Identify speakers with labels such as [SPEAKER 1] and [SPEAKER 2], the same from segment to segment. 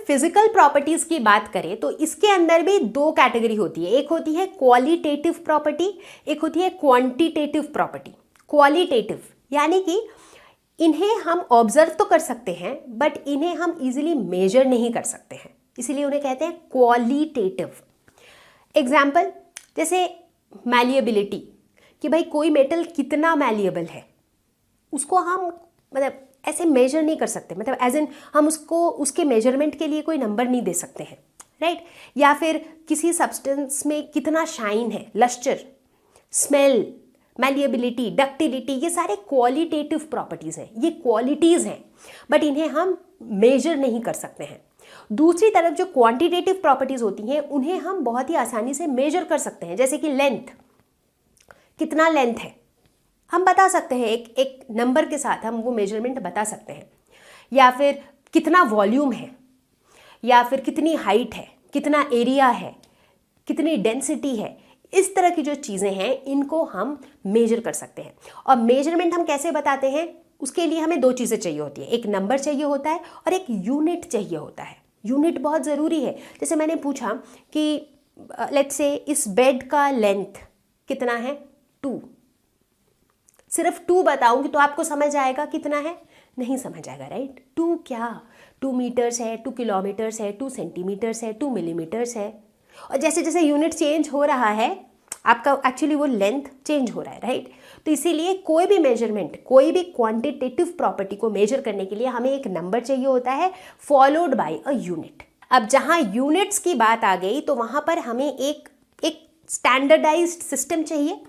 [SPEAKER 1] Physical properties की बात करें तो इसके अंदर भी दो कैटेगरी होती है, एक होती है क्वालिटेटिव प्रॉपर्टी, एक होती है क्वांटिटेटिव प्रॉपर्टी। क्वालिटेटिव यानी कि इन्हें हम ऑब्जर्व तो कर सकते हैं बट इन्हें हम इजीली मेजर नहीं कर सकते हैं, इसीलिए उन्हें कहते हैं क्वालिटेटिव। एग्जाम्पल जैसे मैलिएबिलिटी, कि भाई कोई मेटल कितना मैलिएबल है, उसको हम मतलब ऐसे मेजर नहीं कर सकते, मतलब एज इन हम उसको उसके मेजरमेंट के लिए कोई नंबर नहीं दे सकते हैं, राइट। या फिर किसी सब्सटेंस में कितना शाइन है, लस्टर, स्मेल, मैलिएबिलिटी, डक्टिलिटी, ये सारे क्वालिटेटिव प्रॉपर्टीज़ हैं, ये क्वालिटीज़ हैं बट इन्हें हम मेजर नहीं कर सकते हैं। दूसरी तरफ जो क्वांटिटेटिव प्रॉपर्टीज़ होती हैं उन्हें हम बहुत ही आसानी से मेजर कर सकते हैं, जैसे कि लेंथ, कितना लेंथ है हम बता सकते हैं, एक नंबर के साथ हम वो मेजरमेंट बता सकते हैं। या फिर कितना वॉल्यूम है, या फिर कितनी हाइट है, कितना एरिया है, कितनी डेंसिटी है, इस तरह की जो चीज़ें हैं इनको हम मेजर कर सकते हैं। और मेजरमेंट हम कैसे बताते हैं, उसके लिए हमें दो चीज़ें चाहिए होती है, एक नंबर चाहिए होता है और एक यूनिट चाहिए होता है। यूनिट बहुत ज़रूरी है। जैसे मैंने पूछा कि लेट्स से इस बेड का लेंथ कितना है, 2, सिर्फ 2 बताऊंगी तो आपको समझ आएगा कितना है, नहीं समझ आएगा, राइट। 2 क्या, 2 मीटर्स है, 2 किलोमीटर्स है, 2 सेंटीमीटर्स है, 2 मिलीमीटर्स है। और जैसे जैसे यूनिट चेंज हो रहा है आपका एक्चुअली वो लेंथ चेंज हो रहा है, राइट। तो इसीलिए कोई भी मेजरमेंट, कोई भी क्वांटिटेटिव प्रॉपर्टी को मेजर करने के लिए हमें एक नंबर चाहिए होता है फॉलोड बाय अ यूनिट। अब जहाँ यूनिट्स की बात आ गई तो वहाँ पर हमें एक स्टैंडर्डाइज्ड सिस्टम चाहिए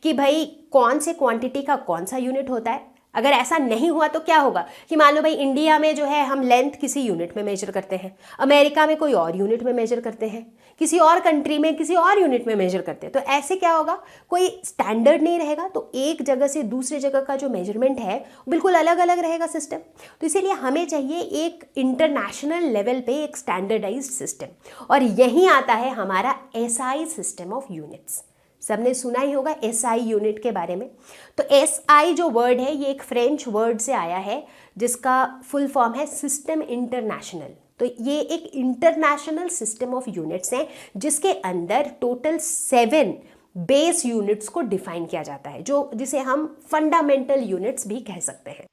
[SPEAKER 1] कि भाई कौन से क्वांटिटी का कौन सा यूनिट होता है। अगर ऐसा नहीं हुआ तो क्या होगा कि मान लो भाई इंडिया में जो है हम लेंथ किसी यूनिट में मेजर करते हैं, अमेरिका में कोई और यूनिट में मेजर करते हैं, किसी और कंट्री में किसी और यूनिट में मेजर करते हैं, तो ऐसे क्या होगा, कोई स्टैंडर्ड नहीं रहेगा। तो एक जगह से दूसरी जगह का जो मेजरमेंट है बिल्कुल अलग अलग रहेगा सिस्टम। तो इसीलिए हमें चाहिए एक इंटरनेशनल लेवल पे एक स्टैंडर्डाइज्ड सिस्टम, और यहीं आता है हमारा SI सिस्टम ऑफ यूनिट्स। सबने सुना ही होगा SI यूनिट के बारे में। तो SI जो वर्ड है ये एक फ्रेंच वर्ड से आया है जिसका फुल फॉर्म है सिस्टम इंटरनेशनल। तो ये एक इंटरनेशनल सिस्टम ऑफ यूनिट्स हैं जिसके अंदर टोटल 7 बेस यूनिट्स को डिफाइन किया जाता है, जो जिसे हम फंडामेंटल यूनिट्स भी कह सकते हैं।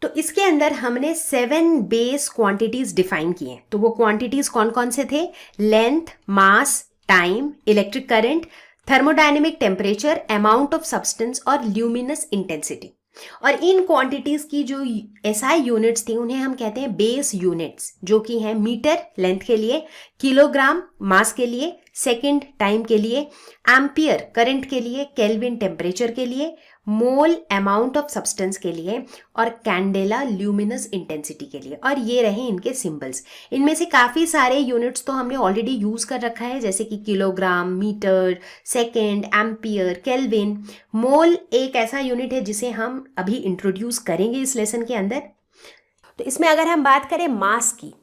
[SPEAKER 1] तो इसके अंदर हमने 7 बेस क्वांटिटीज डिफाइन किए हैं। तो वो क्वांटिटीज कौन कौन से थे, length, mass, time, electric current, thermodynamic temperature, amount of substance और ल्यूमिनस इंटेंसिटी। और इन क्वांटिटीज की जो SI यूनिट्स थी उन्हें हम कहते हैं बेस यूनिट्स, जो कि हैं मीटर लेंथ के लिए, किलोग्राम मास के लिए, सेकंड टाइम के लिए, एम्पियर करंट के लिए, केल्विन टेम्परेचर के लिए, मोल अमाउंट ऑफ सब्सटेंस के लिए और कैंडेला ल्यूमिनस इंटेंसिटी के लिए। और ये रहे इनके सिंबल्स। इनमें से काफ़ी सारे यूनिट्स तो हमने ऑलरेडी यूज़ कर रखा है, जैसे कि kilogram, metre, second, ampere, kelvin. Mole एक ऐसा यूनिट है जिसे हम अभी इंट्रोड्यूस करेंगे इस लेसन के अंदर। तो इसमें अगर हम बात करें मास की,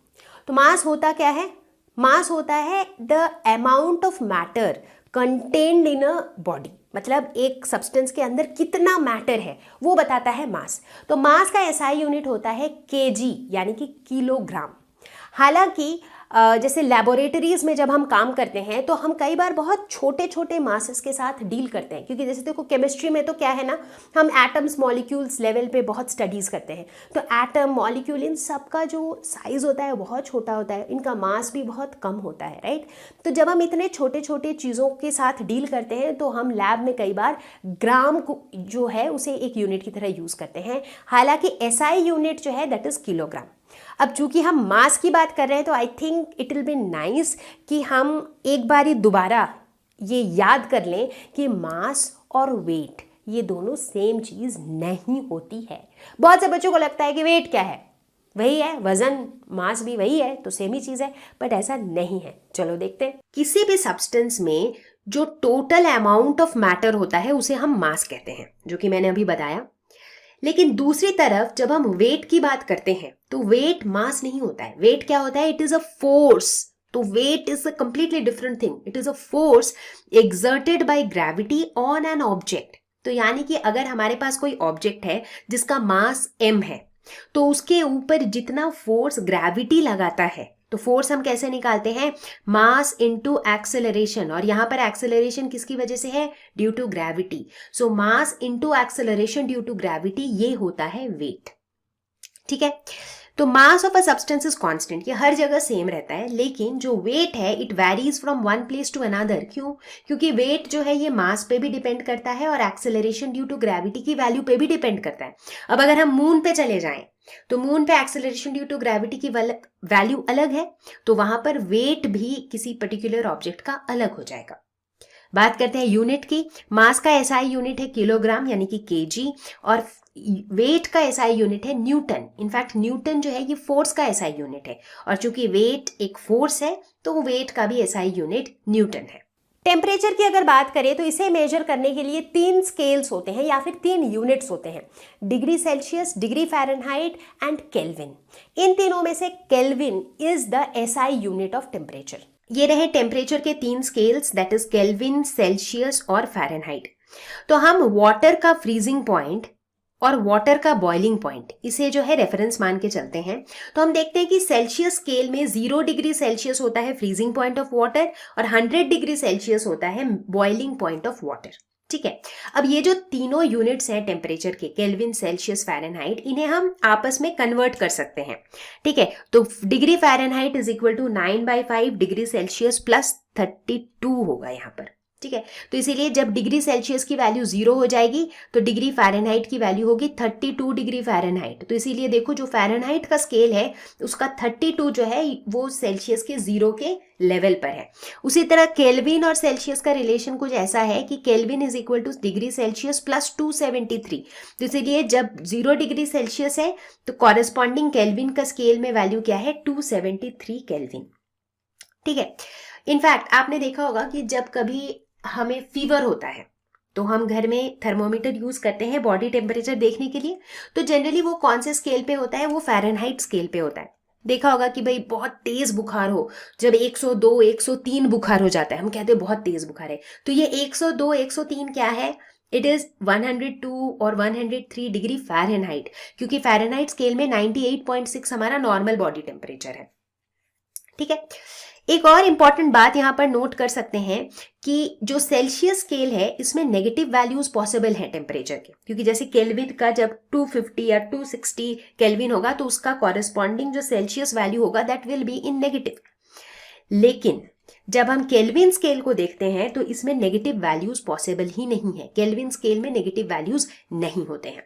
[SPEAKER 1] तो मास होता क्या है, मास होता है the amount of matter contained in a body, मतलब एक सब्सटेंस के अंदर कितना मैटर है वो बताता है मास। तो मास का SI यूनिट होता है kg यानी कि किलोग्राम। हालांकि जैसे लेबोरेटरीज में जब हम काम करते हैं तो हम कई बार बहुत छोटे छोटे मासेस के साथ डील करते हैं, क्योंकि जैसे देखो केमिस्ट्री में तो क्या है ना, हम एटम्स मॉलिक्यूल्स लेवल पे बहुत स्टडीज़ करते हैं। तो एटम, मॉलिक्यूल, इन सब का जो साइज़ होता है बहुत छोटा होता है, इनका मास भी बहुत कम होता है, राइट। तो जब हम इतने छोटे छोटे चीज़ों के साथ डील करते हैं तो हम लैब में कई बार ग्राम को जो है उसे एक यूनिट की तरह यूज़ करते हैं। हालांकि SI यूनिट जो है दैट इज़ किलोग्राम। अब चूंकि हम मास की बात कर रहे हैं तो I think it will be nice कि हम एक बारी दोबारा ये याद कर लें कि मास और वेट ये दोनों सेम चीज़ नहीं होती है। बहुत से बच्चों को लगता है कि वेट क्या है, वही है, वजन, मास भी वही है, तो सेम ही चीज़ है, बट ऐसा नहीं है। चलो देखते हैं। किसी भी सब्सटेंस में जो टोटल अमाउंट ऑफ मैटर होता है उसे हम मास कहते हैं, जो कि मैंने अभी बताया। लेकिन दूसरी तरफ जब हम वेट की बात करते हैं तो वेट मास नहीं होता है। वेट क्या होता है, इट इज अ फोर्स। तो weight is a completely different thing, it is a force exerted by gravity on an object. तो यानी कि अगर हमारे पास कोई ऑब्जेक्ट है जिसका मास m है तो उसके ऊपर जितना फोर्स ग्रेविटी लगाता है तो फोर्स हम कैसे निकालते हैं, मास इनटू एक्सेलरेशन, और यहां पर एक्सेलरेशन किसकी वजह से है, due to gravity. So mass into acceleration due to gravity, ये होता है वेट। ठीक है, तो mass of a substance is constant, ये हर जगह सेम रहता है, लेकिन जो वेट है it varies from one place to another. क्यों, क्योंकि वेट जो है ये मास पे भी डिपेंड करता है और एक्सेलरेशन ड्यू टू ग्रेविटी की वैल्यू पे भी डिपेंड करता है। अब अगर हम मून पे चले जाएं तो मून पे एक्सेलरेशन ड्यू टू ग्रेविटी की वैल्यू अलग है, तो वहां पर वेट भी किसी पर्टिकुलर ऑब्जेक्ट का अलग हो जाएगा। बात करते हैं यूनिट की। मास का एसआई यूनिट है किलोग्राम यानी कि केजी, और वेट का एसआई यूनिट है न्यूटन। इनफैक्ट न्यूटन जो है ये फोर्स का एसआई यूनिट है, और चूंकि वेट एक फोर्स है तो वेट का भी एसआई यूनिट न्यूटन है। टेम्परेचर की अगर बात करें तो इसे मेजर करने के लिए 3 स्केल्स होते हैं या फिर 3 यूनिट्स होते हैं, degree Celsius, degree Fahrenheit and kelvin. इन तीनों में से kelvin is the SI unit of temperature. ये रहे टेम्परेचर के 3 scales, that is kelvin, Celsius और फ़ारेनहाइट। तो हम वाटर का फ्रीजिंग पॉइंट और वाटर का बॉइलिंग पॉइंट, इसे जो है रेफरेंस मान के चलते हैं, तो हम देखते हैं कि सेल्सियस स्केल में 0 डिग्री सेल्सियस होता है फ्रीजिंग पॉइंट ऑफ वाटर और 100 डिग्री सेल्सियस होता है बॉइलिंग पॉइंट ऑफ वाटर। ठीक है, अब ये जो तीनों यूनिट्स हैं टेम्परेचर के, केल्विन, सेल्सियस, फ़ारेनहाइट, इन्हें हम आपस में कन्वर्ट कर सकते हैं। ठीक है, तो degree Fahrenheit is equal to 9/5 degree Celsius plus 32 होगा यहाँ पर। ठीक है, तो इसीलिए जब डिग्री सेल्सियस की वैल्यू 0 हो जाएगी तो डिग्री फ़ारेनहाइट की वैल्यू होगी 32 डिग्री फ़ारेनहाइट। तो इसीलिए देखो जो फ़ारेनहाइट का स्केल है उसका 32 जो है वो सेल्सियस के 0 के लेवल पर है। उसी तरह केल्विन और सेल्सियस का रिलेशन कुछ ऐसा है कि kelvin is equal two degree Celsius plus 273। तो इसीलिए जब 0 डिग्री सेल्सियस है तो कॉरेस्पॉन्डिंग केल्विन का स्केल में वैल्यू क्या है, 273 केल्विन। ठीक है, इनफैक्ट आपने देखा होगा कि जब कभी हमें फीवर होता है तो हम घर में थर्मोमीटर यूज करते हैं बॉडी टेम्परेचर देखने के लिए, तो जनरली वो कौन से स्केल पे होता है, वो फ़ारेनहाइट स्केल पे होता है। देखा होगा कि भाई बहुत तेज बुखार हो, जब 102 103 बुखार हो जाता है हम कहते हैं बहुत तेज बुखार है, तो ये 102 103 क्या है, इट इज 102 और 103 डिग्री फ़ारेनहाइट, क्योंकि फ़ारेनहाइट स्केल में 98.6 हमारा नॉर्मल बॉडी टेम्परेचर है। ठीक है, एक और इंपॉर्टेंट बात यहाँ पर नोट कर सकते हैं कि जो सेल्सियस स्केल है इसमें नेगेटिव वैल्यूज पॉसिबल हैं टेम्परेचर के, क्योंकि जैसे केल्विन का जब 250 या 260 केल्विन होगा तो उसका कॉरेस्पॉन्डिंग जो सेल्सियस वैल्यू होगा that will be in negative. लेकिन जब हम केल्विन स्केल को देखते हैं तो इसमें नेगेटिव वैल्यूज पॉसिबल ही नहीं है, केल्विन स्केल में नेगेटिव वैल्यूज नहीं होते हैं।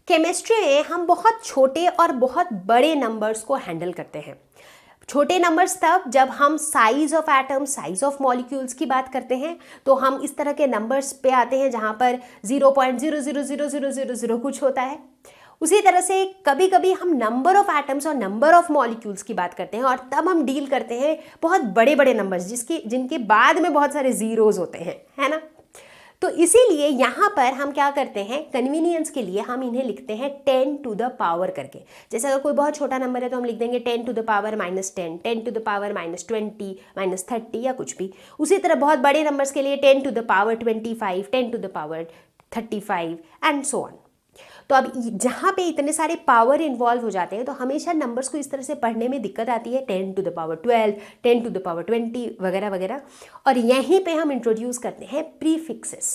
[SPEAKER 1] केमिस्ट्री में हम बहुत छोटे और बहुत बड़े नंबर्स को हैंडल करते हैं। छोटे नंबर्स तब जब हम size of atom, size of molecules की बात करते हैं, तो हम इस तरह के नंबर्स पे आते हैं जहाँ पर 0.00000 कुछ होता है। उसी तरह से कभी कभी हम नंबर ऑफ एटम्स और नंबर ऑफ मॉलिक्यूल्स की बात करते हैं, और तब हम डील करते हैं बहुत बड़े बड़े नंबर्स जिनके बाद में बहुत सारे जीरोज होते हैं, है ना। तो इसीलिए यहाँ पर हम क्या करते हैं, कन्वीनियंस के लिए हम इन्हें लिखते हैं 10 टू द पावर करके। जैसे अगर कोई बहुत छोटा नंबर है तो हम लिख देंगे 10 to the power -10, 10 to the power -20, -30 या कुछ भी। उसी तरह बहुत बड़े नंबर्स के लिए 10 to the power 25, 10 to the power 35 and so on. तो अब जहाँ पे इतने सारे पावर इन्वॉल्व हो जाते हैं तो हमेशा नंबर्स को इस तरह से पढ़ने में दिक्कत आती है, 10 to the power 12, 10 to the power 20 वगैरह वगैरह। और यहीं पे हम इंट्रोड्यूस करते हैं प्रीफिक्सेस।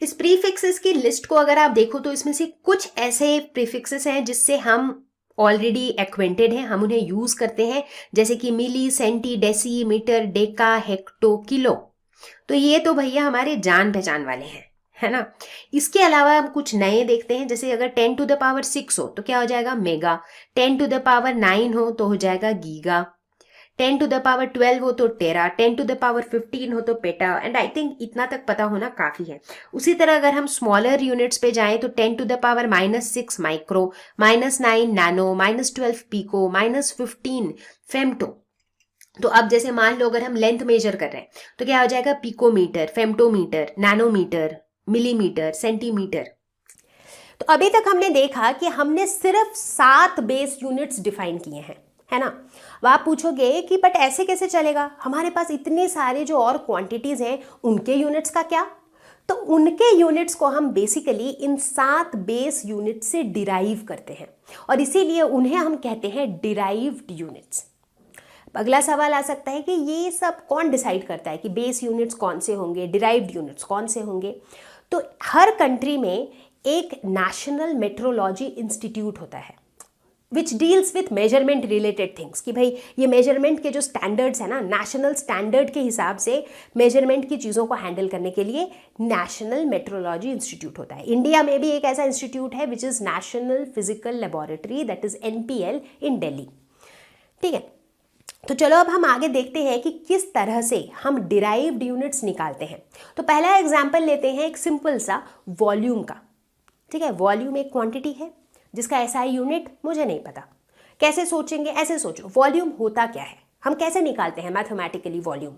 [SPEAKER 1] इस प्रीफिक्सेस की लिस्ट को अगर आप देखो तो इसमें से कुछ ऐसे प्रीफिक्सेस हैं जिससे हम ऑलरेडी एक्वेंटेड हैं, हम उन्हें यूज करते हैं, जैसे कि milli, centi, deci, metre, deca, hecto, kilo. तो ये तो भैया हमारे जान पहचान वाले हैं, है ना। इसके अलावा हम कुछ नए देखते हैं, जैसे अगर 10 टू द पावर 6 हो तो क्या हो जाएगा, मेगा। 10 टू द पावर 9 हो तो हो जाएगा गीगा। 10 टू द पावर 12 हो तो टेरा, 10 टू द पावर 15 हो तो पेटा, एंड आई थिंक इतना तक पता होना काफ़ी है। उसी तरह अगर हम स्मॉलर यूनिट्स पे जाएं तो 10 to the power -6 micro, -9 nano, -12 pico, -15 femto. तो अब जैसे मान लो अगर हम लेंथ मेजर कर रहे हैं तो क्या हो जाएगा, पिकोमीटर, फेम्टोमीटर, नैनोमीटर, मिलीमीटर, सेंटीमीटर। तो अभी तक हमने देखा कि हमने सिर्फ 7 बेस यूनिट्स डिफाइन किए हैं, है ना। अब आप पूछोगे कि बट ऐसे कैसे चलेगा, हमारे पास इतने सारे जो और क्वांटिटीज हैं उनके यूनिट्स का क्या। तो उनके यूनिट्स को हम बेसिकली इन 7 बेस यूनिट से डिराइव करते हैं, और इसीलिए उन्हें हम कहते हैं डिराइव्ड यूनिट्स। अगला सवाल आ सकता है कि ये सब कौन डिसाइड करता है कि बेस यूनिट्स कौन से होंगे, डिराइव्ड यूनिट्स कौन से होंगे। तो हर कंट्री में एक नेशनल मेट्रोलॉजी इंस्टीट्यूट होता है which deals with measurement related things, कि भाई ये मेजरमेंट के जो स्टैंडर्ड्स है ना, नेशनल स्टैंडर्ड के हिसाब से मेजरमेंट की चीज़ों को हैंडल करने के लिए नेशनल मेट्रोलॉजी इंस्टीट्यूट होता है। इंडिया में भी एक ऐसा इंस्टीट्यूट है which is national physical laboratory, that is NPL इन दिल्ली। ठीक है, तो चलो अब हम आगे देखते हैं कि किस तरह से हम डिराइव्ड यूनिट्स निकालते हैं। तो पहला एग्जाम्पल लेते हैं एक सिंपल सा वॉल्यूम का। ठीक है, वॉल्यूम एक क्वांटिटी है जिसका SI यूनिट मुझे नहीं पता। कैसे सोचेंगे, ऐसे सोचो, वॉल्यूम होता क्या है, हम कैसे निकालते हैं मैथमेटिकली वॉल्यूम।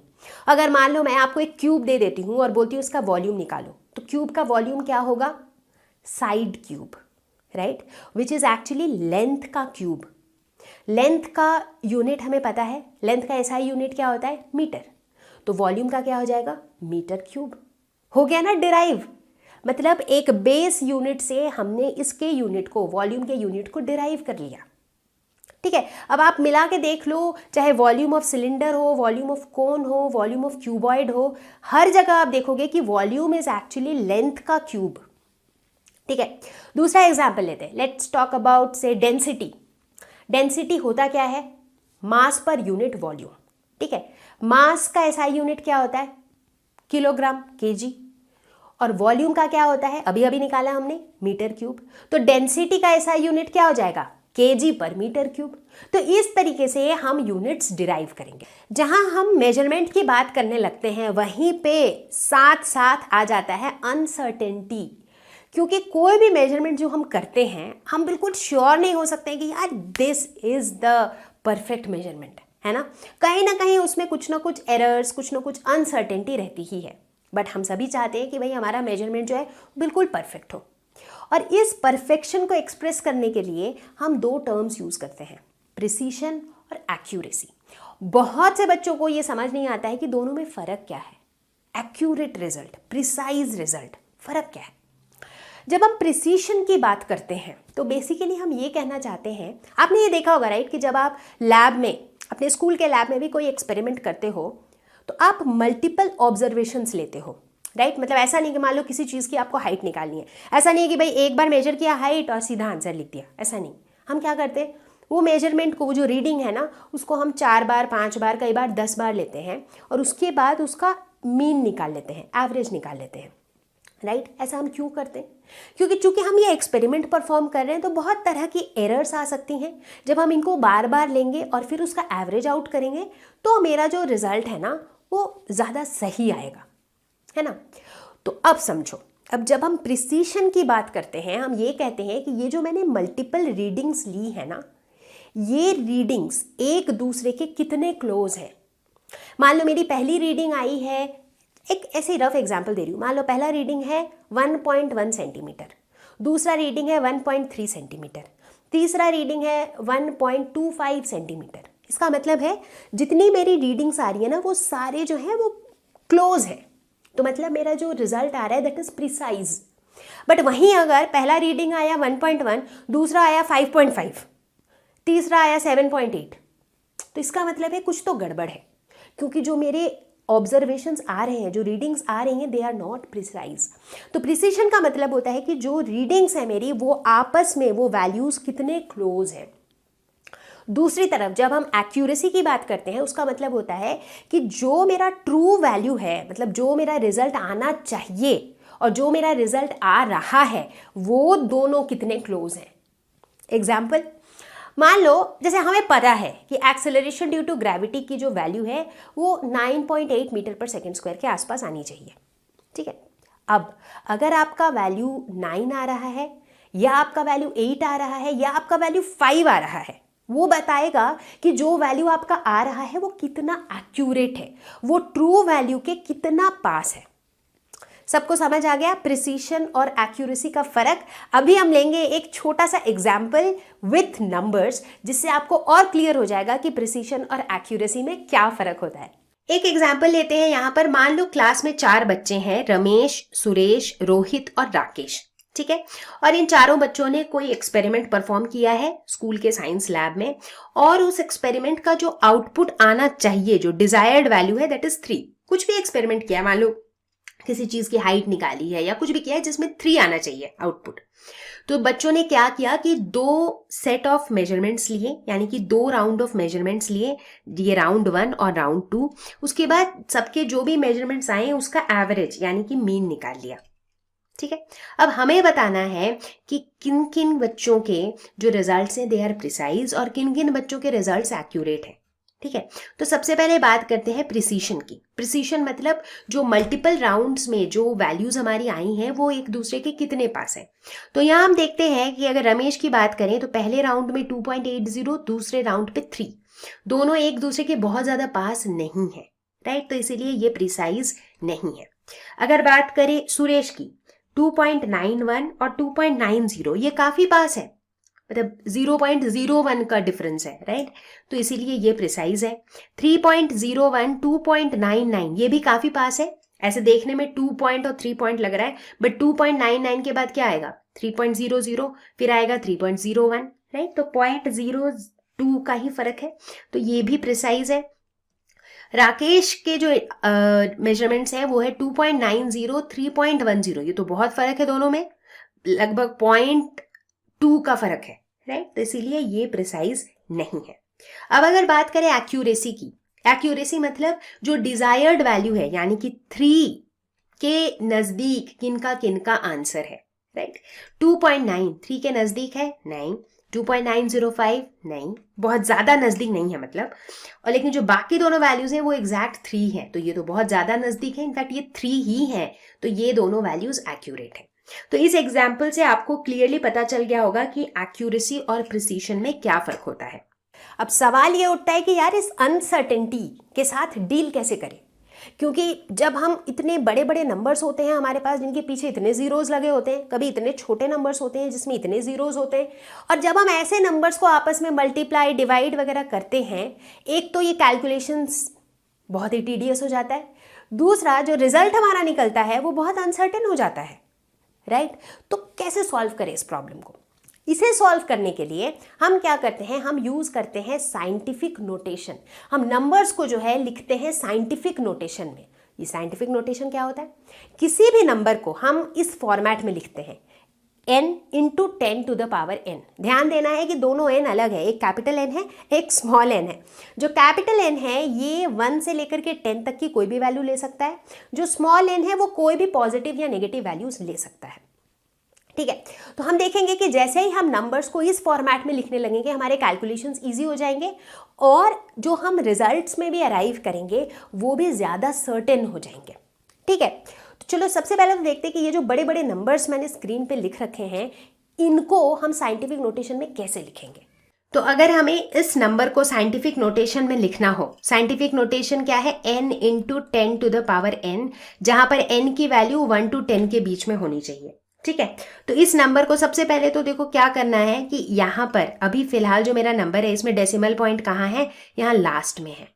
[SPEAKER 1] अगर मान लो मैं आपको एक क्यूब दे देती हूँ और बोलती हूँ इसका वॉल्यूम निकालो, तो क्यूब का वॉल्यूम क्या होगा, side cube, right, which is actually length का क्यूब। लेंथ का यूनिट हमें पता है, लेंथ का SI यूनिट क्या होता है, मीटर, तो वॉल्यूम का क्या हो जाएगा, मीटर क्यूब। हो गया ना डिराइव, मतलब एक बेस यूनिट से हमने इसके यूनिट को, वॉल्यूम के यूनिट को डिराइव कर लिया। ठीक है, अब आप मिला के देख लो, चाहे वॉल्यूम ऑफ सिलेंडर हो, वॉल्यूम ऑफ कोन हो, वॉल्यूम ऑफ क्यूबॉइड हो, हर जगह आप देखोगे कि वॉल्यूम इज एक्चुअली लेंथ का क्यूब। ठीक है, दूसरा एग्जाम्पल लेते हैं, लेट्स टॉक अबाउट से डेंसिटी। डेंसिटी होता क्या है, मास पर यूनिट वॉल्यूम। ठीक है, मास का SI यूनिट क्या होता है, किलोग्राम, kg, और वॉल्यूम का क्या होता है, अभी अभी निकाला हमने, मीटर क्यूब। तो डेंसिटी का SI यूनिट क्या हो जाएगा, kg पर मीटर क्यूब। तो इस तरीके से हम यूनिट्स डिराइव करेंगे। जहां हम मेजरमेंट की बात करने लगते हैं वहीं पे साथ साथ आ जाता है अनसर्टेनिटी, क्योंकि कोई भी मेजरमेंट जो हम करते हैं हम बिल्कुल श्योर नहीं हो सकते कि यार this is the perfect measurement, है ना कहीं उसमें कुछ ना कुछ एरर्स, कुछ ना कुछ अनसर्टेनिटी रहती ही है। बट हम सभी चाहते हैं कि भाई हमारा मेजरमेंट जो है बिल्कुल परफेक्ट हो, और इस परफेक्शन को एक्सप्रेस करने के लिए हम दो टर्म्स यूज़ करते हैं, प्रिसीशन और एक्यूरेसी। बहुत से बच्चों को ये समझ नहीं आता है कि दोनों में फ़र्क क्या है, एक्यूरेट रिजल्ट, प्रिसाइज रिजल्ट, फ़र्क क्या है। जब हम प्रिसीशन की बात करते हैं तो बेसिकली हम ये कहना चाहते हैं, आपने ये देखा होगा राइट, कि जब आप लैब में, अपने स्कूल के लैब में भी कोई एक्सपेरिमेंट करते हो तो आप मल्टीपल ऑब्जर्वेशंस लेते हो, राइट। मतलब ऐसा नहीं कि मान लो किसी चीज़ की आपको हाइट निकालनी है, ऐसा नहीं है कि भाई एक बार मेजर किया हाइट और सीधा आंसर लिख दिया, ऐसा नहीं। हम क्या करते हैं, वो मेजरमेंट को, वो जो रीडिंग है ना, उसको हम 4 बार, 5 बार, कई बार 10 बार लेते हैं और उसके बाद उसका मीन निकाल लेते हैं, एवरेज निकाल लेते हैं, राइट। ऐसा हम क्यों करते हैं? क्योंकि चूंकि हम ये एक्सपेरिमेंट परफॉर्म कर रहे हैं तो बहुत तरह की एरर्स आ सकती हैं। जब हम इनको बार बार लेंगे और फिर उसका एवरेज आउट करेंगे तो मेरा जो रिजल्ट है ना वो ज़्यादा सही आएगा, है ना। तो अब समझो, अब जब हम प्रिसीशन की बात करते हैं, हम ये कहते हैं कि ये जो मैंने मल्टीपल रीडिंग्स ली है ना, ये रीडिंग्स एक दूसरे के कितने क्लोज है। मान लो मेरी पहली रीडिंग आई है, एक ऐसे रफ एग्जांपल दे रही हूँ, मान लो पहला रीडिंग है 1.1 सेंटीमीटर, दूसरा रीडिंग है 1.3 सेंटीमीटर, तीसरा रीडिंग है 1.25 सेंटीमीटर। इसका मतलब है जितनी मेरी रीडिंग्स आ रही है ना वो सारे जो है वो क्लोज है, तो मतलब मेरा जो रिजल्ट आ रहा है दैट इज प्रिसाइज। बट वहीं अगर पहला रीडिंग आया 1.1, दूसरा आया 5.5, तीसरा आया 7.8, तो इसका मतलब है कुछ तो गड़बड़ है, क्योंकि जो मेरे ऑब्जर्वेशंस आ रहे हैं, जो रीडिंग्स आ रही हैं, दे आर नॉट प्रिसाइज। तो प्रिसीशन का मतलब होता है कि जो रीडिंग्स है मेरी वो आपस में वो वैल्यूज कितने क्लोज है। दूसरी तरफ जब हम एक्यूरेसी की बात करते हैं उसका मतलब होता है कि जो मेरा ट्रू वैल्यू है, मतलब जो मेरा रिजल्ट आना चाहिए और जो मेरा रिजल्ट आ रहा है वो दोनों कितने क्लोज हैं। एग्जाम्पल, मान लो जैसे हमें पता है कि एक्सेलरेशन ड्यू टू ग्रेविटी की जो वैल्यू है वो 9.8 मीटर पर सेकेंड स्क्वायर के आसपास आनी चाहिए, ठीक है। अब अगर आपका वैल्यू 9 आ रहा है या आपका वैल्यू 8 आ रहा है या आपका वैल्यू 5 आ रहा है, वो बताएगा कि जो वैल्यू आपका आ रहा है वो कितना एक्यूरेट है, वो ट्रू वैल्यू के कितना पास है। सबको समझ आ गया प्रिसीशन और एक्यूरेसी का फर्क। अभी हम लेंगे एक छोटा सा एग्जाम्पल विथ नंबर्स, जिससे आपको और क्लियर हो जाएगा कि प्रिसीशन और एक्यूरेसी में क्या फर्क होता है। एक एग्जाम्पल लेते हैं। यहाँ पर मान लो क्लास में 4 बच्चे हैं, रमेश, सुरेश, रोहित और राकेश। ठीक है। और इन चारों बच्चों ने कोई एक्सपेरिमेंट परफॉर्म किया है स्कूल के साइंस लैब में, और उस एक्सपेरिमेंट का जो आउटपुट आना चाहिए, जो डिजायर्ड वैल्यू है, दैट इज 3। कुछ भी एक्सपेरिमेंट किया, मान लो किसी चीज की हाइट निकाली है या कुछ भी किया है जिसमें 3 आना चाहिए आउटपुट। तो बच्चों ने क्या किया कि 2 सेट ऑफ मेजरमेंट्स लिए, यानी कि 2 राउंड ऑफ मेजरमेंट्स लिए, ये राउंड 1 और राउंड 2। उसके बाद सबके जो भी मेजरमेंट्स आए उसका एवरेज यानी कि मीन निकाल लिया। ठीक है। अब हमें बताना है कि किन किन बच्चों के जो रिजल्ट्स हैं दे आर प्रिसाइज और किन किन बच्चों के रिजल्ट्स एक्यूरेट हैं। ठीक है। तो सबसे पहले बात करते हैं प्रिसीशन की। प्रिसीशन मतलब जो मल्टीपल राउंड्स में जो वैल्यूज हमारी आई हैं वो एक दूसरे के कितने पास है। तो यहाँ हम देखते हैं कि अगर रमेश की बात करें तो पहले राउंड में 2.80, दूसरे राउंड पे 3, दोनों एक दूसरे के बहुत ज्यादा पास नहीं है, राइट। तो इसीलिए ये प्रिसाइज नहीं है। अगर बात करें सुरेश की, 2.91 और 2.90 ये काफी पास है, मतलब 0.01 का डिफरेंस है, राइट। तो इसीलिए ये प्रिसाइज है। 3.01, 2.99 ये भी काफी पास है। ऐसे देखने में 2 पॉइंट और 3 पॉइंट लग रहा है, बट 2.99 के बाद क्या आएगा, 3.00, फिर आएगा 3.01, राइट। तो 0.02 का ही फर्क है, तो ये भी प्रिसाइज है। राकेश के जो मेजरमेंट्स हैं वो है 2.90, 3.10, ये तो बहुत फर्क है दोनों में, लगभग 0.2 का फर्क है, राइट। तो इसीलिए ये प्रिसाइज नहीं है। अब अगर बात करें एक्यूरेसी की, एक्यूरेसी मतलब जो डिजायर्ड वैल्यू है, यानी कि 3 के नजदीक किनका आंसर है, राइट। 2.9 3 के नजदीक है, नहीं। 2.905 नहीं, बहुत ज्यादा नजदीक नहीं है मतलब। और लेकिन जो बाकी दोनों वैल्यूज हैं वो एग्जैक्ट 3 है, तो ये तो बहुत ज्यादा नजदीक है, इनफैक्ट ये 3 ही है, तो ये दोनों वैल्यूज एक्यूरेट है। तो इस एग्जाम्पल से आपको क्लियरली पता चल गया होगा कि एक्यूरेसी और प्रिसीशन में क्या फर्क होता है। अब सवाल ये उठता है कि यार इस अनसर्टेनिटी के साथ डील कैसे करें, क्योंकि जब हम इतने बड़े बड़े नंबर्स होते हैं हमारे पास जिनके पीछे इतने जीरोज लगे होते हैं, कभी इतने छोटे नंबर्स होते हैं जिसमें इतने जीरोज होते हैं, और जब हम ऐसे नंबर्स को आपस में मल्टीप्लाई डिवाइड वगैरह करते हैं, एक तो ये कैलकुलेशंस बहुत ही टीडियस हो जाता है, दूसरा जो रिजल्ट हमारा निकलता है वो बहुत अनसर्टेन हो जाता है, राइट। तो कैसे सॉल्व करें इस प्रॉब्लम को? इसे सॉल्व करने के लिए हम क्या करते हैं, हम यूज करते हैं साइंटिफिक नोटेशन। हम नंबर्स को जो है लिखते हैं साइंटिफिक नोटेशन में। ये साइंटिफिक नोटेशन क्या होता है, किसी भी नंबर को हम इस फॉर्मेट में लिखते हैं, n into 10 to the power n। ध्यान देना है कि दोनों n अलग है, एक कैपिटल n है, एक स्मॉल n है। जो कैपिटल n है ये 1 से लेकर के 10 तक की कोई भी वैल्यू ले सकता है, जो स्मॉल n है वो कोई भी पॉजिटिव या नेगेटिव वैल्यूज ले सकता है, ठीक है। तो हम देखेंगे कि जैसे ही हम नंबर्स को इस फॉर्मेट में लिखने लगेंगे हमारे कैलकुलेशंस इजी हो जाएंगे, और जो हम रिजल्ट्स में भी अराइव करेंगे वो भी ज़्यादा सर्टेन हो जाएंगे, ठीक है। तो चलो सबसे पहले तो देखते हैं कि ये जो बड़े बड़े नंबर्स मैंने स्क्रीन पे लिख रखे हैं इनको हम साइंटिफिक नोटेशन में कैसे लिखेंगे। तो अगर हमें इस नंबर को साइंटिफिक नोटेशन में लिखना हो, साइंटिफिक नोटेशन क्या है, n into 10 to the power n, जहां पर n की वैल्यू 1 to 10 के बीच में होनी चाहिए, ठीक है। तो इस नंबर को सबसे पहले तो देखो क्या करना है कि यहाँ पर अभी फिलहाल जो मेरा नंबर है इसमें डेसिमल पॉइंट कहाँ है, यहाँ लास्ट में है,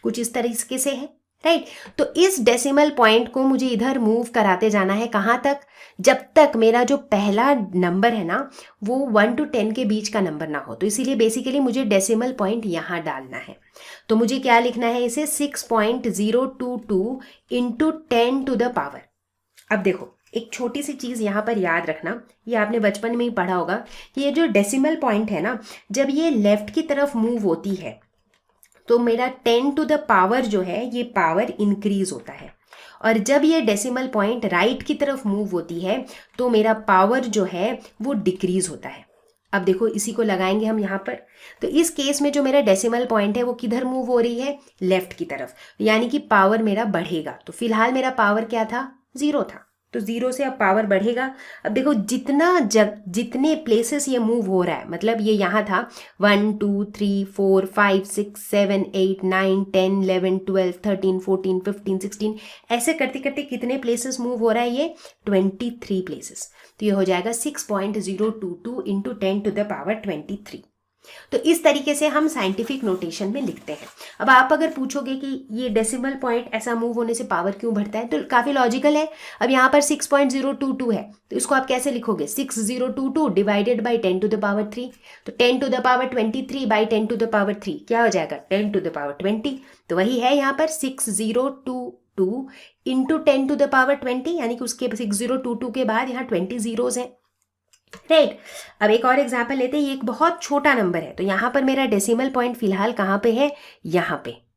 [SPEAKER 1] कुछ इस तरीके से है, राइट। तो इस डेसिमल पॉइंट को मुझे इधर मूव कराते जाना है, कहाँ तक, जब तक मेरा जो पहला नंबर है ना वो 1 to 10 के बीच का नंबर ना हो। तो इसीलिए बेसिकली मुझे डेसिमल पॉइंट यहाँ डालना है। तो मुझे क्या लिखना है, इसे 6.022 इंटू 10 टू द पावर। अब देखो एक छोटी सी चीज़ यहाँ पर याद रखना, ये आपने बचपन में ही पढ़ा होगा कि ये जो डेसिमल पॉइंट है ना, जब ये लेफ्ट की तरफ मूव होती है तो मेरा 10 टू द पावर जो है ये पावर इंक्रीज होता है, और जब ये डेसिमल पॉइंट राइट की तरफ मूव होती है तो मेरा पावर जो है वो डिक्रीज होता है। अब देखो इसी को लगाएंगे हम यहाँ पर, तो इस केस में जो मेरा डेसिमल पॉइंट है वो किधर मूव हो रही है, लेफ्ट की तरफ, यानी कि पावर मेरा बढ़ेगा। तो फिलहाल मेरा पावर क्या था, 0 था, तो 0 से अब पावर बढ़ेगा। अब देखो जितने प्लेसेस ये मूव हो रहा है, मतलब ये यहाँ था 1 2 3 4 5 6 7 8 9 10 11 12 13 14 15 16 ऐसे करते करते कितने प्लेसेस मूव हो रहा है, ये 23 प्लेसेस। तो ये हो जाएगा 6.022 इंटू 10 टू द पावर 23। तो इस तरीके से हम साइंटिफिक नोटेशन में लिखते हैं। अब आप अगर पूछोगे कि ये डेसिमल पॉइंट ऐसा मूव होने से पावर क्यों बढ़ता है, तो काफ़ी लॉजिकल है। अब यहाँ पर 6.022 है, तो इसको आप कैसे लिखोगे, 6022 divided by 10 to the power 3, तो 10 to the power 23 by 10 to the power 3 क्या हो जाएगा, 10 टू द पावर 20। तो वही है यहाँ पर 6022 इंटू 10 टू द पावर 20, यानी कि उसके 6022 के बाद यहाँ 20 जीरोज हैं, राइट। अब एक और एग्जाम्पल लेते हैं, ये एक बहुत छोटा नंबर है, तो यहाँ पर मेरा डेसिमल पॉइंट फिलहाल कहाँ पे है, यहाँ पे।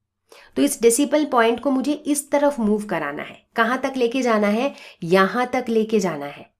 [SPEAKER 1] तो इस डेसिमल पॉइंट को मुझे इस तरफ मूव कराना है, कहाँ तक लेके जाना है, यहाँ तक लेके जाना है,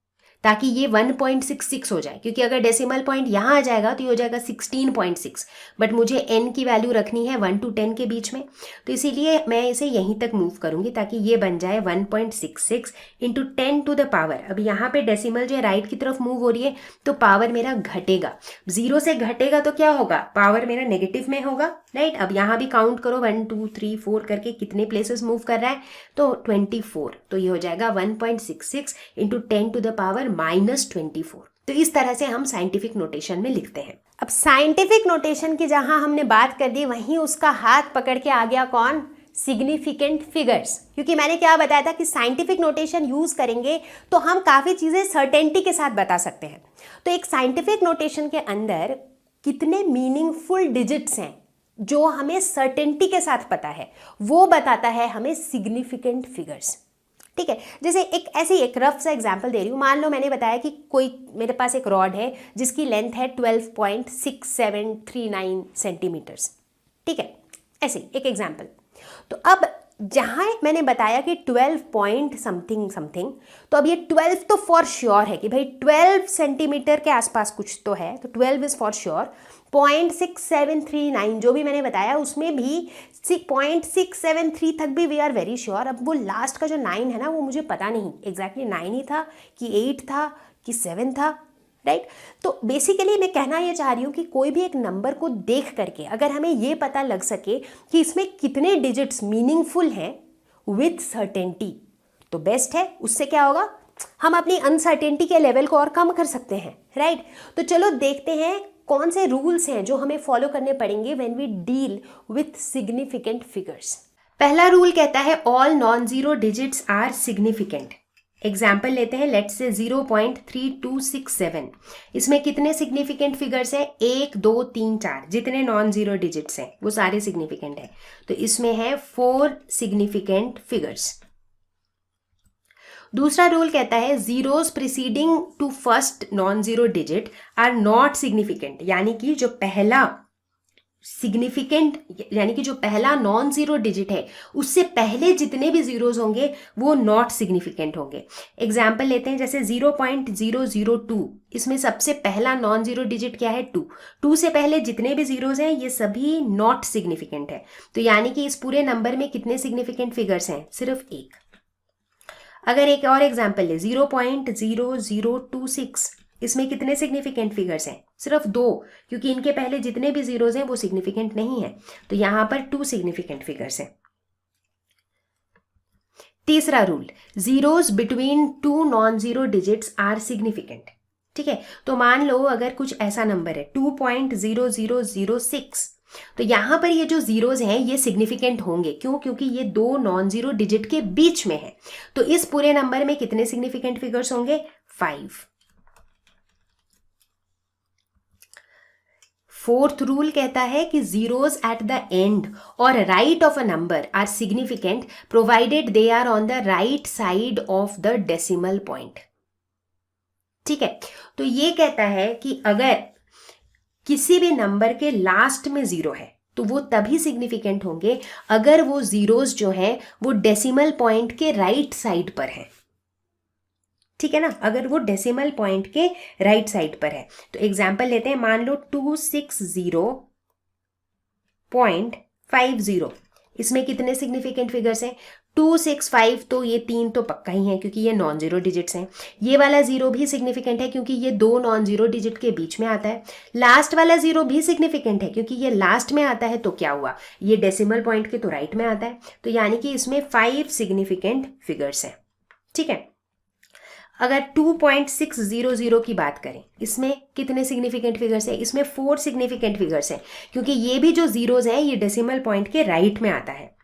[SPEAKER 1] ताकि ये 1.66 हो जाए, क्योंकि अगर डेसिमल पॉइंट यहाँ आ जाएगा तो ये हो जाएगा 16.6, बट मुझे n की वैल्यू रखनी है 1 to 10 के बीच में, तो इसीलिए मैं इसे यहीं तक मूव करूँगी ताकि ये बन जाए 1.66 इंटू 10 टू द पावर। अब यहाँ पे डेसिमल जो है राइट की तरफ मूव हो रही है, तो पावर मेरा घटेगा, 0 से घटेगा तो क्या होगा, पावर मेरा नेगेटिव में होगा, राइट। अब यहाँ भी काउंट करो 1 2 3 4 करके कितने प्लेसेस मूव कर रहा है, तो 24, तो ये हो जाएगा 1.66 इंटू 10 टू द पावर -24। तो इस तरह से हम साइंटिफिक नोटेशन में लिखते हैं। अब साइंटिफिक नोटेशन की जहां हमने बात कर दी, वहीं उसका हाथ पकड़ के आ गया कौन, सिग्निफिकेंट फिगर्स। क्योंकि मैंने क्या बताया था कि साइंटिफिक नोटेशन यूज करेंगे तो हम काफ़ी चीज़ें सर्टेनिटी के साथ बता सकते हैं। तो एक साइंटिफिक नोटेशन के अंदर कितने मीनिंगफुल डिजिट्स हैं जो हमें सर्टेनिटी के साथ पता है, वो बताता है हमें सिग्निफिकेंट फिगर्स, ठीक है। जैसे एक रफ सा एग्जांपल दे रही हूँ, मान लो मैंने बताया कि कोई मेरे पास एक रॉड है जिसकी लेंथ है 12.6739 सेंटीमीटर्स, ठीक है, ऐसे एक एग्जांपल। तो अब जहाँ मैंने बताया कि 12 पॉइंट समथिंग समथिंग, तो अब ये 12 तो फॉर श्योर है कि भाई 12 सेंटीमीटर के आसपास कुछ तो है, तो 12 इज़ फॉर श्योर। 0.6739 जो भी मैंने बताया उसमें भी 0.673 तक भी वी आर वेरी श्योर। अब वो लास्ट का जो 9 है ना, वो मुझे पता नहीं एग्जैक्टली 9 ही था कि 8 था कि 7 था, राइट। तो बेसिकली मैं कहना ये चाह रही हूँ कि कोई भी एक नंबर को देख करके अगर हमें ये पता लग सके कि इसमें कितने डिजिट्स मीनिंगफुल हैं विथ सर्टेनिटी, तो बेस्ट है। उससे क्या होगा, हम अपनी अनसर्टेनिटी के लेवल को और कम कर सकते हैं, राइट। तो चलो देखते हैं कौन से रूल्स हैं जो हमें फॉलो करने पड़ेंगे when we deal with significant figures. पहला रूल कहता है all non zero digits are significant. Example लेते हैं, लेट्स से 0.3267, इसमें कितने सिग्निफिकेंट फिगर्स हैं, 1 2 3 4, जितने नॉन जीरो डिजिट्स हैं वो सारे सिग्निफिकेंट हैं, तो इसमें है 4 सिग्निफिकेंट फिगर्स। दूसरा रूल कहता है zeros preceding to first non zero digit are not significant, यानी कि जो पहला सिग्निफिकेंट यानी कि जो पहला नॉन जीरो डिजिट है उससे पहले जितने भी जीरोस होंगे वो नॉट सिग्निफिकेंट होंगे। एग्जाम्पल लेते हैं, जैसे 0.002, इसमें सबसे पहला नॉन जीरो डिजिट क्या है, 2। 2 से पहले जितने भी जीरोस हैं ये सभी नॉट सिग्निफिकेंट है, तो यानी कि इस पूरे नंबर में कितने सिग्निफिकेंट फिगर्स हैं, सिर्फ 1। अगर एक और एग्जाम्पल ले 0.0026, इसमें कितने सिग्निफिकेंट फिगर्स हैं, सिर्फ 2, क्योंकि इनके पहले जितने भी जीरोज हैं वो सिग्निफिकेंट नहीं है, तो यहां पर 2 सिग्निफिकेंट फिगर्स हैं। तीसरा rule, zeros between 2 non zero digits are significant, ठीक है। तो मान लो अगर कुछ ऐसा नंबर है 2.0006, तो यहां पर ये जो जीरोज हैं ये सिग्निफिकेंट होंगे, क्यों, क्योंकि ये 2 नॉन जीरो डिजिट के बीच में है, तो इस पूरे नंबर में कितने सिग्निफिकेंट फिगर्स होंगे, 5। फोर्थ रूल कहता है कि जीरोज एट द एंड और right of a number are significant provided they are on the right side of the decimal point, ठीक है। तो ये कहता है कि अगर किसी भी नंबर के लास्ट में जीरो है तो वो तभी सिग्निफिकेंट होंगे अगर वो जीरोज जो है वो डेसिमल पॉइंट के राइट साइड पर है, ठीक है ना, अगर वो डेसिमल पॉइंट के राइट साइड पर है। तो एग्जाम्पल लेते हैं, मान लो 260.50, इसमें कितने सिग्निफिकेंट फिगर्स हैं, 265, तो ये 3 तो पक्का ही है क्योंकि ये नॉन जीरो डिजिट्स हैं। ये वाला जीरो भी सिग्निफिकेंट है क्योंकि ये 2 नॉन जीरो डिजिट के बीच में आता है। लास्ट वाला जीरो भी सिग्निफिकेंट है क्योंकि ये लास्ट में आता है, तो क्या हुआ, ये डेसिमल पॉइंट के तो राइट में आता है, तो यानी कि इसमें 5 सिग्निफिकेंट फिगर्स हैं, ठीक है। अगर 2.600 की बात करें, इसमें कितने सिग्निफिकेंट फिगर्स हैं? इसमें 4 सिग्निफिकेंट फिगर्स हैं, क्योंकि ये भी जो जीरोज हैं ये डेसिमल पॉइंट के राइट में आता है।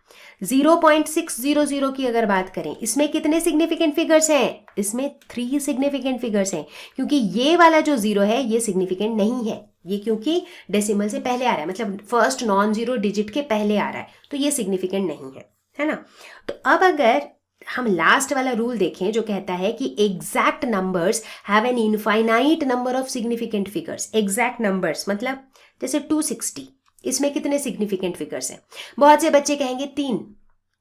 [SPEAKER 1] 0.600 की अगर बात करें, इसमें कितने सिग्निफिकेंट फिगर्स हैं? इसमें 3 सिग्निफिकेंट फिगर्स हैं, क्योंकि ये वाला जो जीरो है ये सिग्निफिकेंट नहीं है, ये क्योंकि डेसिमल से पहले आ रहा है, मतलब फर्स्ट नॉन जीरो डिजिट के पहले आ रहा है, तो ये सिग्निफिकेंट नहीं है ना। तो अब अगर हम लास्ट वाला रूल देखें जो कहता है कि exact numbers have an infinite number of significant figures. Exact numbers मतलब जैसे 260, इसमें कितने सिग्निफिकेंट फिगर्स हैं? बहुत से बच्चे कहेंगे 3,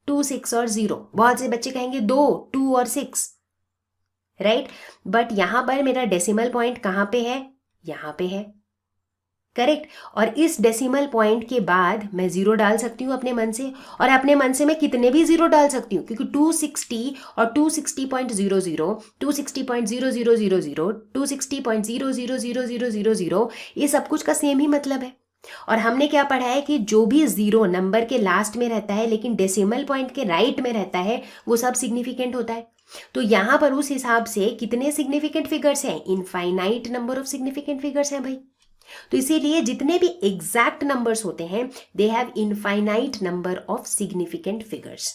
[SPEAKER 1] 2, 6 और 0। बहुत से बच्चे कहेंगे 2 और 6, राइट। बट यहां पर मेरा डेसिमल पॉइंट कहां पे है? यहां पे है, करेक्ट। और इस डेसिमल पॉइंट के बाद मैं 0 डाल सकती हूँ अपने मन से, और अपने मन से मैं कितने भी 0 डाल सकती हूँ, क्योंकि 260 और 260.00, 260.0000, 260.000000, ये सब कुछ का सेम ही मतलब है। और हमने क्या पढ़ा है कि जो भी 0 नंबर के लास्ट में रहता है लेकिन डेसिमल पॉइंट के राइट में रहता है, वो सब सिग्निफिकेंट होता है। तो यहां पर उस हिसाब से कितने सिग्निफिकेंट फिगर्स हैं? Infinite number of significant figures हैं भाई। तो इसीलिए जितने भी एग्जैक्ट नंबर्स होते हैं, they have infinite number of significant figures.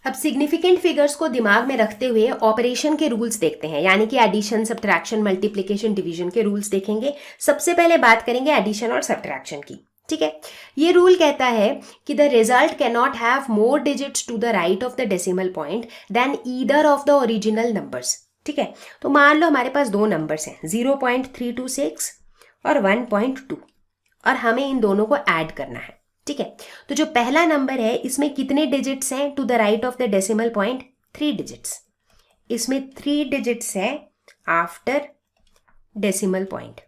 [SPEAKER 1] अब सिग्निफिकेंट फिगर्स को दिमाग में रखते हुए ऑपरेशन के रूल्स देखते हैं, यानी कि एडिशन, सब्ट्रैक्शन, मल्टीप्लिकेशन, डिवीजन के रूल्स देखेंगे। सबसे पहले बात करेंगे एडिशन और सब्ट्रैक्शन की, ठीक है। ये रूल कहता है कि the result can not have more digits to the right of the decimal point than either of the original numbers, ठीक है। तो मान लो हमारे पास दो नंबर्स हैं, 0.326 और 1.2, और हमें इन दोनों को ऐड करना है, ठीक है। तो जो पहला नंबर है इसमें कितने डिजिट्स हैं to the right of the decimal point? 3 digits. इसमें 3 डिजिट्स हैं आफ्टर डेसिमल पॉइंट।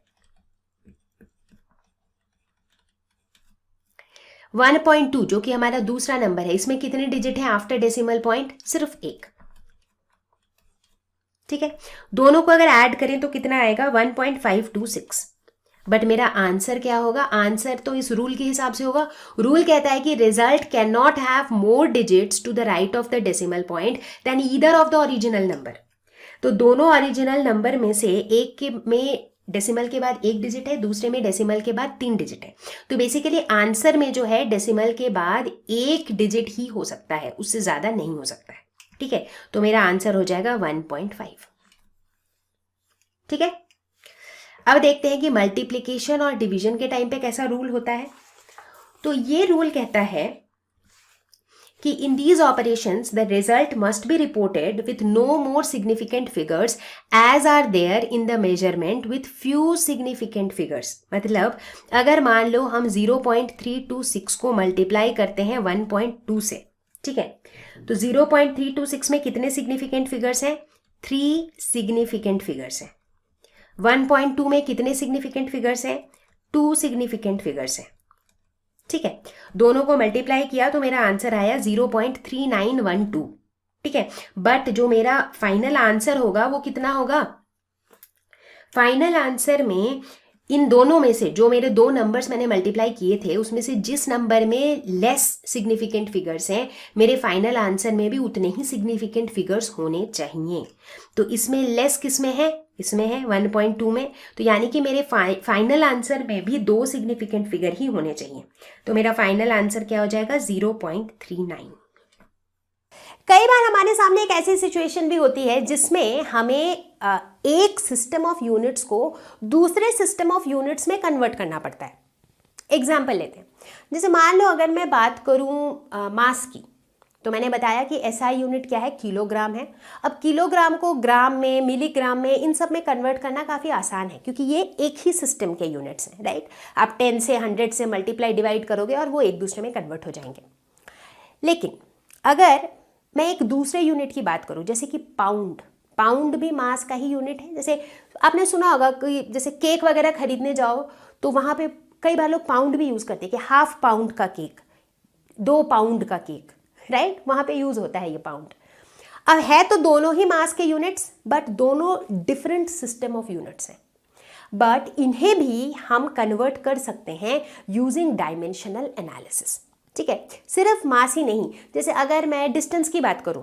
[SPEAKER 1] 1.2 जो कि हमारा दूसरा नंबर है, इसमें कितने डिजिट हैं आफ्टर डेसिमल पॉइंट? सिर्फ 1, ठीक है। दोनों को अगर ऐड करें तो कितना आएगा? 1.526। बट मेरा आंसर क्या होगा? आंसर तो इस रूल के हिसाब से होगा। रूल कहता है कि result can not have more digits to the right of the decimal point than either of the original number. तो दोनों ओरिजिनल नंबर में से एक के में डेसिमल के बाद 1 डिजिट है, दूसरे में डेसिमल के बाद 3 डिजिट है। तो बेसिकली आंसर में जो है डेसिमल के बाद 1 डिजिट ही हो सकता है, उससे ज्यादा नहीं हो सकता है, ठीक है। तो मेरा आंसर हो जाएगा 1.5, ठीक है। अब देखते हैं कि मल्टीप्लिकेशन और डिवीजन के टाइम पे कैसा रूल होता है। तो ये रूल कहता है कि in these operations the result must be reported with no more significant figures as are there in the measurement with few significant figures. मतलब अगर मान लो हम 0.326 को मल्टीप्लाई करते हैं 1.2 से, ठीक है, तो 0.326 में कितने सिग्निफिकेंट फिगर्स हैं? 3 सिग्निफिकेंट फिगर्स हैं। 1.2 में कितने सिग्निफिकेंट फिगर्स हैं? 2 सिग्निफिकेंट फिगर्स हैं, ठीक है। दोनों को मल्टीप्लाई किया तो मेरा आंसर आया 0.3912, ठीक है। बट जो मेरा फाइनल आंसर होगा वो कितना होगा? फाइनल आंसर में इन दोनों में से जो मेरे दो नंबर्स मैंने मल्टीप्लाई किए थे उसमें से जिस नंबर में लेस सिग्निफिकेंट फिगर्स हैं, मेरे फाइनल आंसर में भी उतने ही सिग्निफिकेंट फिगर्स होने चाहिए। तो इसमें लेस किस में है? इसमें है 1.2 में। तो यानी कि मेरे फाइनल आंसर में भी 2 सिग्निफिकेंट फिगर ही होने चाहिए। तो मेरा फाइनल आंसर क्या हो जाएगा? 0.39। कई बार हमारे सामने एक ऐसी सिचुएशन भी होती है जिसमें हमें एक सिस्टम ऑफ यूनिट्स को दूसरे सिस्टम ऑफ यूनिट्स में कन्वर्ट करना पड़ता है। एग्जाम्पल लेते हैं, जैसे मान लो अगर मैं बात करूं मास की, तो मैंने बताया कि एसआई यूनिट क्या है? किलोग्राम है। अब किलोग्राम को ग्राम में, मिलीग्राम में, इन सब में कन्वर्ट करना काफ़ी आसान है क्योंकि ये एक ही सिस्टम के यूनिट्स हैं, राइट। आप 10 से 100 से मल्टीप्लाई डिवाइड करोगे और वो एक दूसरे में कन्वर्ट हो जाएंगे। लेकिन अगर मैं एक दूसरे यूनिट की बात करूं, जैसे कि पाउंड, पाउंड भी मास का ही यूनिट है। जैसे आपने सुना होगा कि जैसे केक वगैरह खरीदने जाओ तो वहाँ पे कई बार लोग पाउंड भी यूज़ करते हैं कि 1/2 पाउंड का केक, 2 पाउंड का केक, राइट, वहाँ पे यूज़ होता है ये पाउंड। अब है तो दोनों ही मास के यूनिट्स, बट दोनों डिफरेंट सिस्टम ऑफ यूनिट्स हैं। बट इन्हें भी हम कन्वर्ट कर सकते हैं यूजिंग डायमेंशनल एनालिसिस, ठीक है। सिर्फ मास ही नहीं, जैसे अगर मैं डिस्टेंस की बात करूं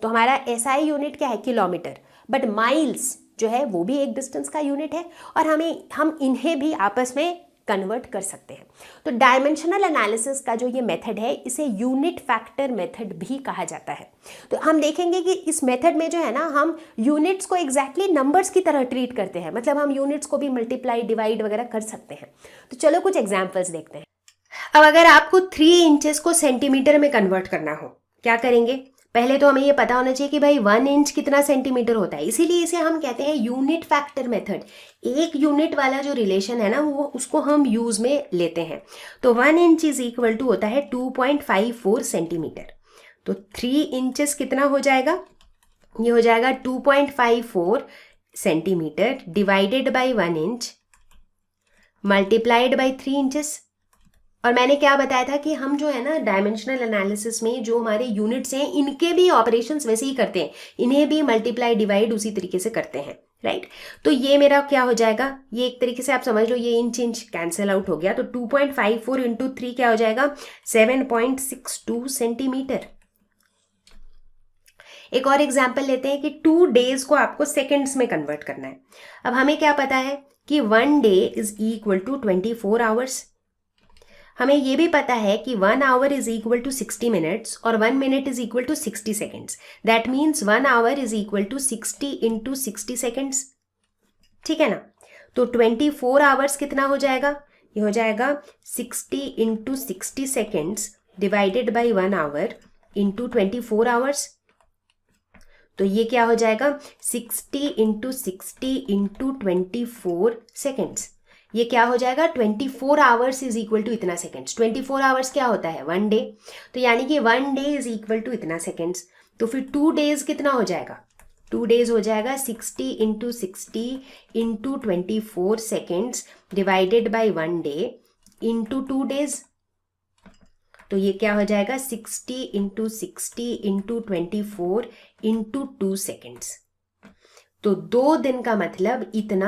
[SPEAKER 1] तो हमारा एसआई यूनिट क्या है, किलोमीटर, बट माइल्स जो है वो भी एक डिस्टेंस का यूनिट है और हम इन्हें भी आपस में कन्वर्ट कर सकते हैं। तो डायमेंशनल एनालिसिस का जो ये मेथड है इसे यूनिट फैक्टर मेथड भी कहा जाता है। तो हम देखेंगे कि इस मेथड में जो है ना, हम यूनिट्स को एग्जैक्टली नंबर्स की तरह ट्रीट करते हैं, मतलब हम यूनिट्स को भी मल्टीप्लाई डिवाइड वगैरह कर सकते हैं। तो चलो कुछ एग्जाम्पल्स देखते हैं। अब अगर आपको 3 इंचेस को सेंटीमीटर में कन्वर्ट करना हो, क्या करेंगे? पहले तो हमें ये पता होना चाहिए कि भाई 1 इंच कितना सेंटीमीटर होता है, इसीलिए इसे हम कहते हैं यूनिट फैक्टर मेथड। एक यूनिट वाला जो रिलेशन है ना, वो उसको हम यूज में लेते हैं। तो 1 इंच इज इक्वल टू होता है 2.54 सेंटीमीटर। तो 3 इंचेस कितना हो जाएगा? ये हो जाएगा 2.54 centimetre divided by 1 inch multiplied by 3 inches. और मैंने क्या बताया था कि हम जो है ना डायमेंशनल एनालिसिस में जो हमारे यूनिट्स हैं इनके भी ऑपरेशंस वैसे ही करते हैं, इन्हें भी मल्टीप्लाई डिवाइड उसी तरीके से करते हैं, राइट। तो ये मेरा क्या हो जाएगा, ये एक तरीके से आप समझ लो ये इंच कैंसिल आउट हो गया। तो 2.54 इंटू 3 क्या हो जाएगा, 7.62 सेंटीमीटर। एक और एग्जाम्पल लेते हैं कि 2 डेज को आपको सेकेंड्स में कन्वर्ट करना है। अब हमें क्या पता है कि 1 day is equal to 24 hours. हमें ये भी पता है कि 1 hour is equal to 60 minutes और 1 minute is equal to 60 seconds. That means 1 hour is equal to 60 into 60 seconds, ठीक है ना। तो 24 आवर्स कितना हो जाएगा, ये हो जाएगा 60 into 60 seconds divided by 1 our into 24 hours. तो ये क्या हो जाएगा, 60 इंटू 60 इंटू 24 सेकेंड्स। ये क्या हो जाएगा, 24 आवर्स इज इक्वल टू इतना सेकेंड्स। 24 आवर्स क्या होता है, 1 डे। तो यानी कि 1 डे इज इक्वल टू इतना सेकेंड्स। तो फिर 2 डेज कितना हो जाएगा, 2 डेज हो जाएगा 60 into 60 into 24 seconds divided by 1 day into 2 days. तो ये क्या हो जाएगा, 60 इंटू 60 इंटू 24 इंटू 2 सेकेंड्स। तो 2 दिन का मतलब इतना